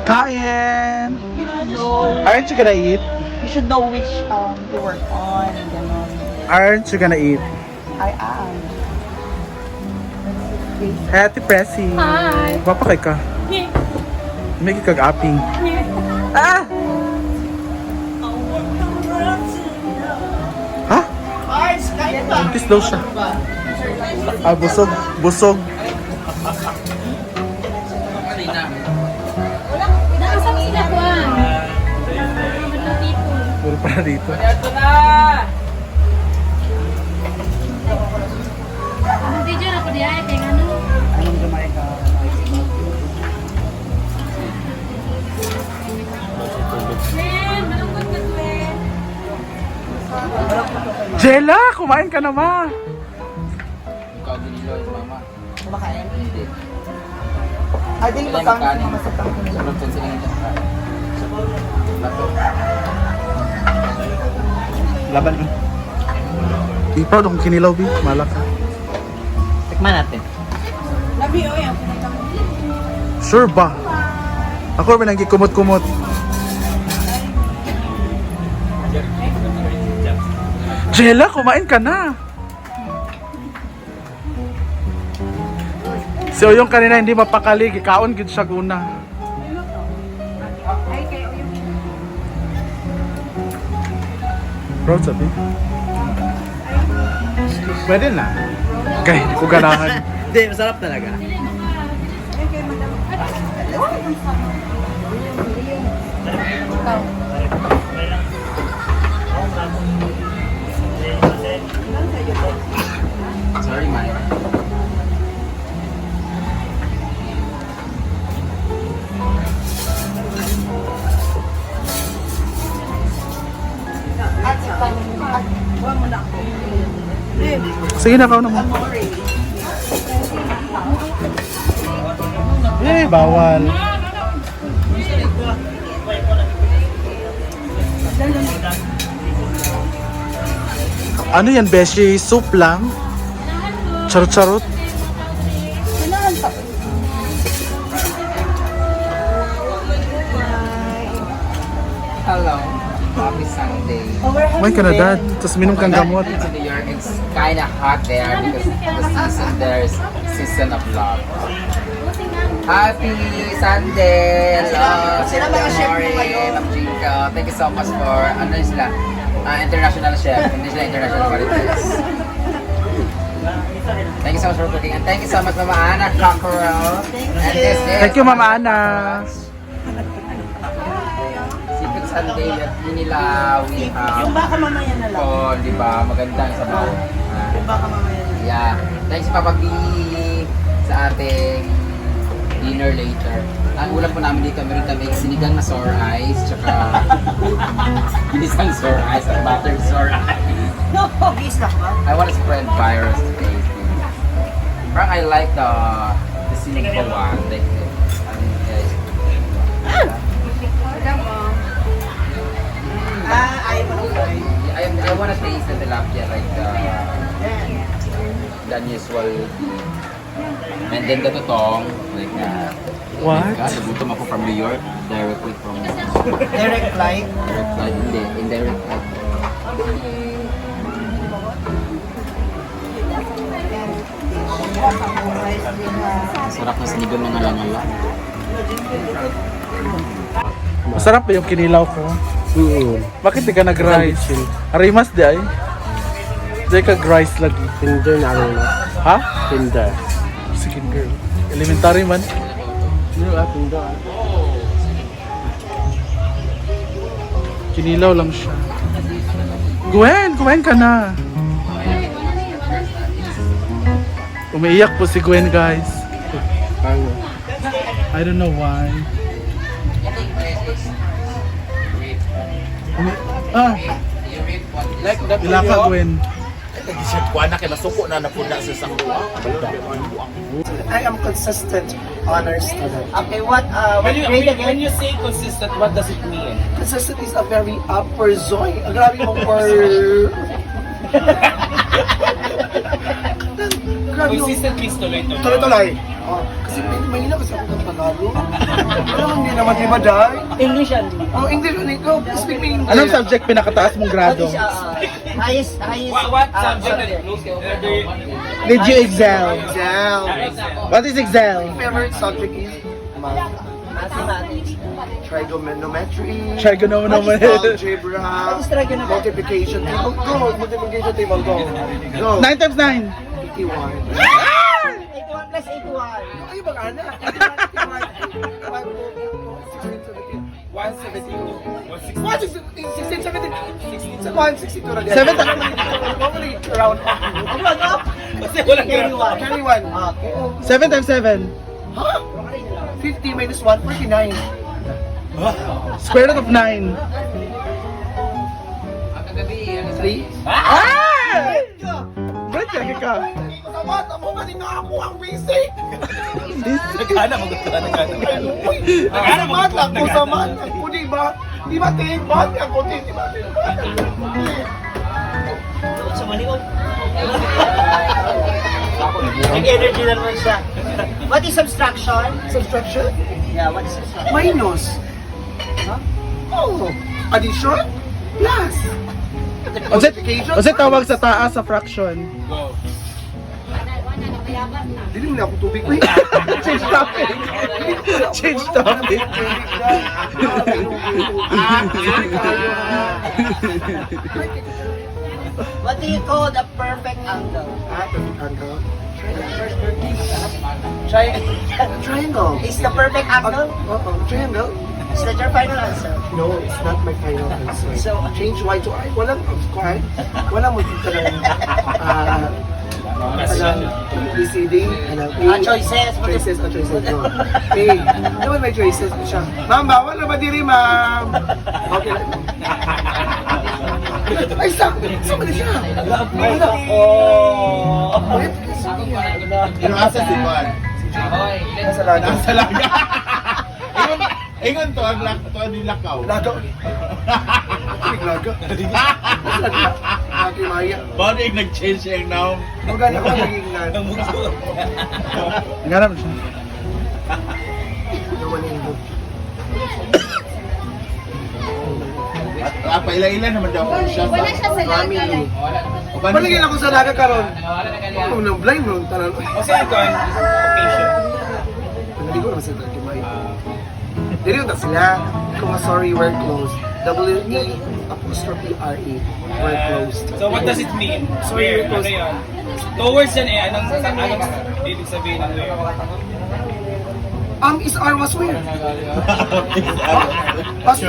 Kain! You should know. Aren't you gonna eat? You should know which to work on. Ganon. Aren't you gonna eat? I am. Ate Pressy. Hi. Papakay ka. May kag-aping. Ah! Ha? Kiss daw siya. Ah, busog. Busog. Nakasama sila ko ah. Matutipon. Puro pa dito. Video na ko di ay kay ano. Men, malungkot ka Gwen. Jella, kumain ka na ma. Ikaw ginilo yung mama. Kumakain. Hindi. Ay, din ba kang mama sa tangko nila? Sunod din sila ng tangka. Bato. Laban mo. Ipaw dong kinilaw bi, malak. Tikman natin. Labi, oy, ang Sure ba? Ako may nang kumot-kumot. Jella, kumain ka na. Si Oyong kanina hindi mapakali, gikaon gid siya guna. Bro, sabi. Pwede na. Kaya hindi ko ganahan. Hindi, masarap talaga. Sorry, Maya. Sige na, kao naman. Eh, bawal. Ano yan, Beshi? Soup lang? Charot-charot? Hello. Happy Sunday. Kumain ka na, Dad. Tapos minom kang gamot. In New York, it's kind of hot there because the season there is season of love. Happy Sunday! Hello! Sila mga chef mo ngayon? Ma'am Jinka. Thank you so much for, ano yun sila? International chef. Hindi sila international qualities. Thank you so much for cooking. And thank you so much, Mama Ana Cockerel. And this is Thank you, Mama Ana. Secret Sunday at Manila. We have Yung baka mamaya na lang. oh, di ba? Magandang sabaw. Yung baka mamaya na lang. Yeah. Thanks Papa B sa ating dinner later. Ang ulam po namin dito, meron kami sinigang na sour eyes, tsaka isang sour eyes at buttered sour eyes. No, bis lang ba? I want to spread virus today. Parang I like the simple one. Like the, I want to taste the tilapia like the unusual. And then the totong, like What? nagutom ako from New York, directly from Direct flight. direct flight, hindi, indirect flight. Sarap na sinigang ng alangala. Masarap ba yung kinilaw ko? Bakit di ka nag-rice? Arimas di ay? Di ka rice lagi. Tinder na rin. Ha? Tinder. Sige girl. Elementary man. Tinder. Kinilaw lang siya. Gwen, kumain ka na. Umiiyak po si Gwen, guys. I don't know why. Like, Ila ka, Gwen. Nag-isip ko, anak, masuko na napuna sa isang buwang. I am consistent honor student. Okay, what grade again? When you say consistent, what does it mean? Consistent is a very upper zoe. Grabe mo for... Consistent means tuloy-tuloy. Tuloy-tuloy. Oh, kasi may kasi ako ng Tagalog. Alam, hindi naman, di ba, Day? English yan. Oh, English, ikaw, speak me English. Anong subject pinakataas mong grado? Highest, What subject? Did you excel? Excel. What is excel? Favorite subject is math. mathematics. Trigonometry. Trigonometry. Algebra. What is trigonometry? Multiplication table. Go. Multiplication table. Go. Go. 9 times 9. 81. 81 plus 81. Ay, mag-anak. 162 na din. 7 Normally, round up. Kasi walang Carry grado. one. Carry one. 7 times 7. Huh? 50 minus 1, 49. Square root of 9. Ang kagabi, ano sa 3. Ah! Brad, kaya ka. Kasama mo kanina ako ang basic. Nagana, magkakana, nagana. Uy, kasama ako sa mat ako, di ba? Di ba, Ting? Mat ako, Ting? Di ba? Sa malikot. Nag-energy na naman siya. What is subtraction? Subtraction? Yeah, what is subtraction? Minus. Oh. Addition? Plus. Kasi tawag sa taas sa fraction. Go. Dili mo na ako tubig. Wait. Change topic. Change topic. What do you call the perfect angle? Angle. Triangle. Is the perfect angle? Triangle? Is that your final answer? No, it's not my final answer. So, Change Y to I. Walang square. Walang mo dito ng PCD. choices. Choices. No. Hey, naman may choices siya. Ma'am, bawal na ba diri, ma'am? Okay. Ay, sama na siya. Pero asa si Juan? Hoy, Nasa laga. Nasa laga. Ingon to ang nilakaw. Laga. Laga. Ate Maya. Bakit yung nag-change yung noun? Maganda ko naging Ngarap siya. naman yung book. Paila-ila naman daw siya. Wala siya sa laga. Family. Wala. Palagyan ako sa laga karon. Nawala na kanina. Ako nang blind nun. Tanan. Kasi ito, occasion. Hindi ko naman sa Ate Maya. Dili na sila. Kung sorry, we're closed. W-E-apostrophe-R-E. We're closed. So what does it mean? Swear, ano yun? Towards yan eh, anong ibig sabihin ng where? Is R was weird. Past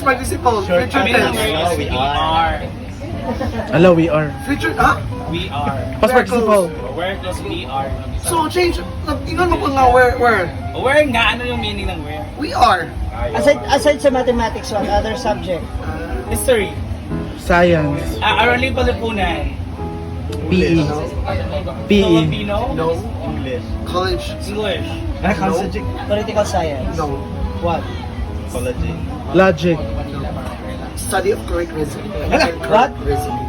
participle. Future I mean, the tense. word is we are. Hello, we are. Future, ha? We are. Past participle. Where plus we are. So, change. Ingon mo ko nga where? Where nga, ano yung meaning ng where? We are. Aside sa mathematics, what other subject? History. Science. Aralin Palapunan. PE. PE. Filipino. No. College. English. Political science. No. What? Logic. Study of correct reasoning. What? Reasoning.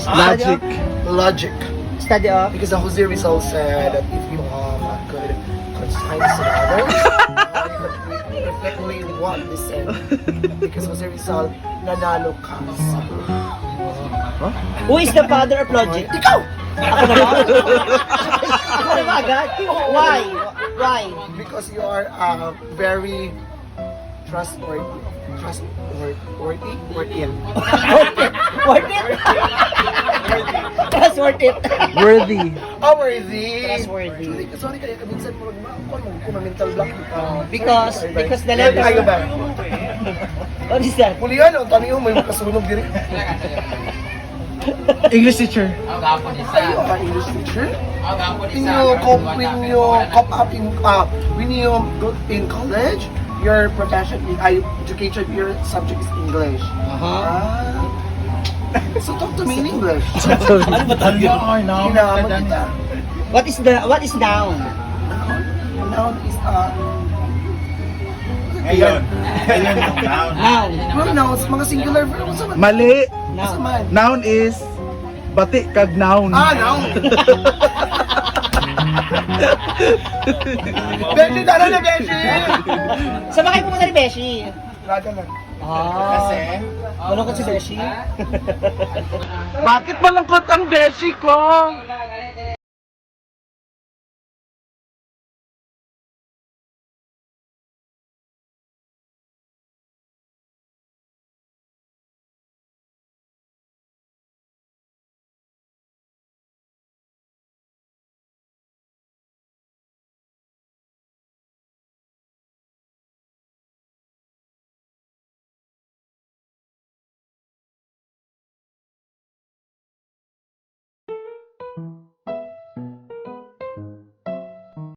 Logic. Logic. Study of? Because the Jose Rizal said that if you have a good conscience of others, you perfectly what they said. Because Jose Rizal, nanalo ka. Who is the father of logic? Ikaw! Ako na ba? Ako na ba agad? Why? Why? Because you are very trustworthy. Trustworthy? Worth it? That's worth it. Worthy. Oh, worthy! Trustworthy. Sorry kaya kaminsan mo kung mental block. Because the Kayo letters... ba? What is that? Pulihan, ang tanong mo, may makasunog diri. English teacher. Ang gapon Kayo isa. ka English teacher? Ang gapon When isa. you go in college, your profession, education, your subject is English. So talk to me in English. Ano ba tayo? Hinahamon kita. What is noun? Noun is Ngayon. Noun. pronouns, mga singular verb. Sa Mali. Noun. man? Noun is bati kag noun. Noun. Beshi, tara na, Beshi! Saan ba kayo pumunta ni Beshi? Raga lang. Kasi? Malungkot si Beshi? Bakit malungkot ang beshi ko?